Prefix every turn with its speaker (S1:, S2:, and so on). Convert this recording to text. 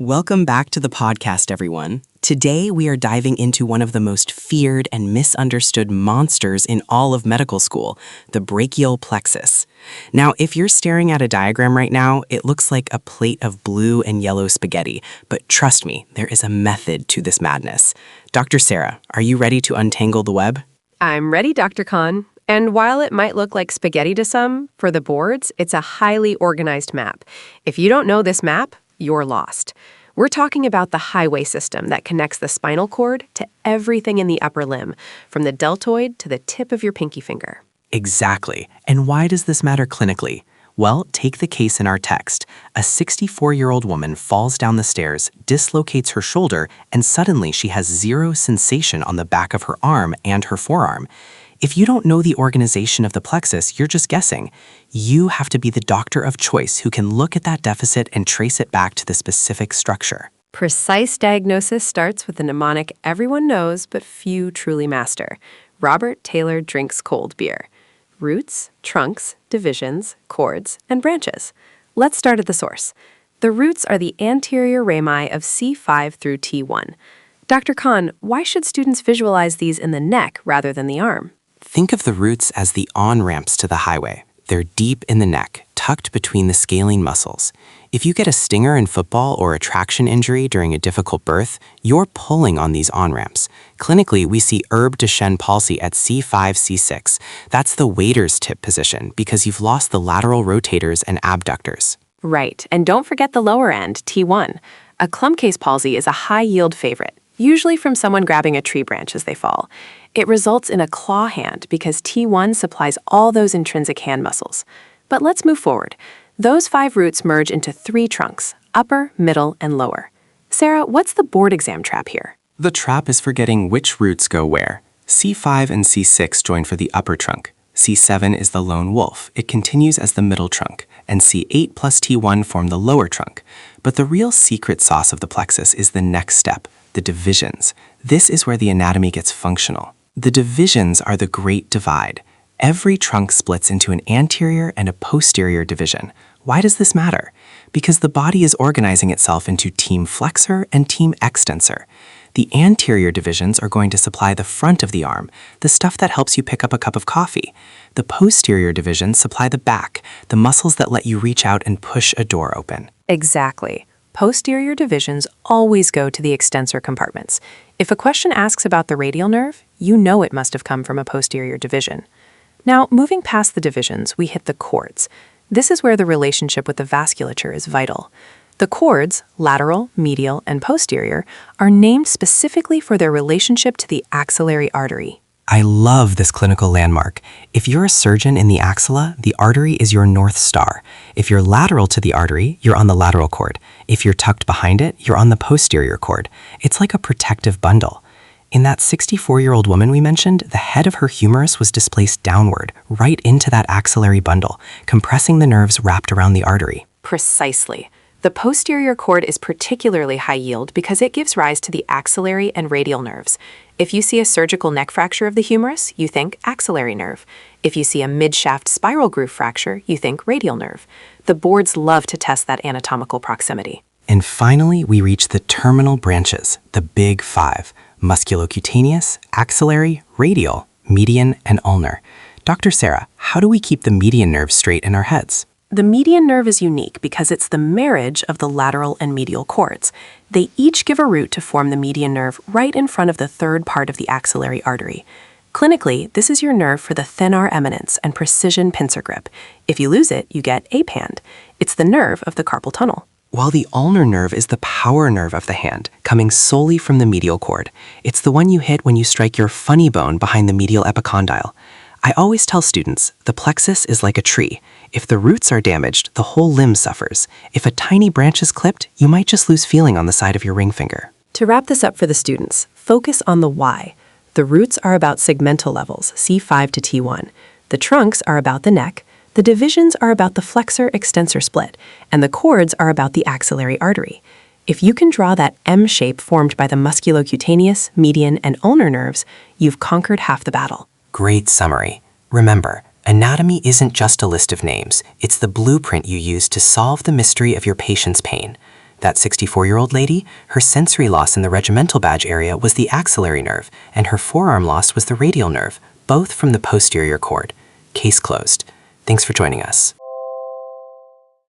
S1: Welcome back to the podcast, everyone. Today, we are diving into one of the most feared and misunderstood monsters in all of medical school, the brachial plexus. Now, if you're staring at a diagram right now, it looks like a plate of blue and yellow spaghetti, but trust me, there is a method to this madness. Dr. Sarah, are you ready to untangle the web?
S2: I'm ready, Dr. Khan. And while it might look like spaghetti to some, for the boards, it's a highly organized map. If you don't know this map, you're lost. We're talking about the highway system that connects the spinal cord to everything in the upper limb, from the deltoid to the tip of your pinky finger.
S1: Exactly. And why does this matter clinically? Well, take the case in our text. A 64-year-old woman falls down the stairs, dislocates her shoulder, and suddenly she has zero sensation on the back of her arm and her forearm. If you don't know the organization of the plexus, you're just guessing. You have to be the doctor of choice who can look at that deficit and trace it back to the specific structure.
S2: Precise diagnosis starts with the mnemonic everyone knows but few truly master. Robert Taylor drinks cold beer. Roots, trunks, divisions, cords, and branches. Let's start at the source. The roots are the anterior rami of C5 through T1. Dr. Khan, why should students visualize these in the neck rather than the arm?
S1: Think of the roots as the on-ramps to the highway. They're deep in the neck, tucked between the scalene muscles. If you get a stinger in football or a traction injury during a difficult birth, you're pulling on these on-ramps. Clinically, we see Erb Duchenne palsy at C5, C6. That's the waiter's tip position because you've lost the lateral rotators and abductors.
S2: Right, and don't forget the lower end, T1. A clump-case palsy is a high-yield favorite, usually from someone grabbing a tree branch as they fall. It results in a claw hand because T1 supplies all those intrinsic hand muscles. But let's move forward. Those 5 roots merge into 3 trunks, upper, middle, and lower. Sarah, what's the board exam trap here?
S1: The trap is forgetting which roots go where. C5 and C6 join for the upper trunk. C7 is the lone wolf. It continues as the middle trunk. And C8 plus T1 form the lower trunk. But the real secret sauce of the plexus is the next step, the divisions. This is where the anatomy gets functional. The divisions are the great divide. Every trunk splits into an anterior and a posterior division. Why does this matter? Because the body is organizing itself into team flexor and team extensor. The anterior divisions are going to supply the front of the arm, the stuff that helps you pick up a cup of coffee. The posterior divisions supply the back, the muscles that let you reach out and push a door open.
S2: Exactly. Posterior divisions always go to the extensor compartments. If a question asks about the radial nerve, you know it must have come from a posterior division. Now, moving past the divisions, we hit the cords. This is where the relationship with the vasculature is vital. The cords, lateral, medial, and posterior, are named specifically for their relationship to the axillary artery.
S1: I love this clinical landmark. If you're a surgeon in the axilla, the artery is your North Star. If you're lateral to the artery, you're on the lateral cord. If you're tucked behind it, you're on the posterior cord. It's like a protective bundle. In that 64-year-old woman we mentioned, the head of her humerus was displaced downward, right into that axillary bundle, compressing the nerves wrapped around the artery.
S2: Precisely. The posterior cord is particularly high yield because it gives rise to the axillary and radial nerves. If you see a surgical neck fracture of the humerus, you think axillary nerve. If you see a mid-shaft spiral groove fracture, you think radial nerve. The boards love to test that anatomical proximity.
S1: And finally, we reach the terminal branches, the big 5, musculocutaneous, axillary, radial, median, and ulnar. Dr. Sarah, how do we keep the median nerve straight in our heads?
S2: The median nerve is unique because it's the marriage of the lateral and medial cords. They each give a root to form the median nerve right in front of the third part of the axillary artery. Clinically, this is your nerve for the thenar eminence and precision pincer grip. If you lose it, you get apand. It's the nerve of the carpal tunnel.
S1: While the ulnar nerve is the power nerve of the hand, coming solely from the medial cord. It's the one you hit when you strike your funny bone behind the medial epicondyle. I always tell students, the plexus is like a tree. If the roots are damaged, the whole limb suffers. If a tiny branch is clipped, you might just lose feeling on the side of your ring finger.
S2: To wrap this up for the students, focus on the why. The roots are about segmental levels, C5 to T1. The trunks are about the neck. The divisions are about the flexor-extensor split. And the cords are about the axillary artery. If you can draw that M shape formed by the musculocutaneous, median, and ulnar nerves, you've conquered half the battle.
S1: Great summary. Remember, anatomy isn't just a list of names. It's the blueprint you use to solve the mystery of your patient's pain. That 64-year-old lady, her sensory loss in the regimental badge area was the axillary nerve, and her forearm loss was the radial nerve, both from the posterior cord. Case closed. Thanks for joining us.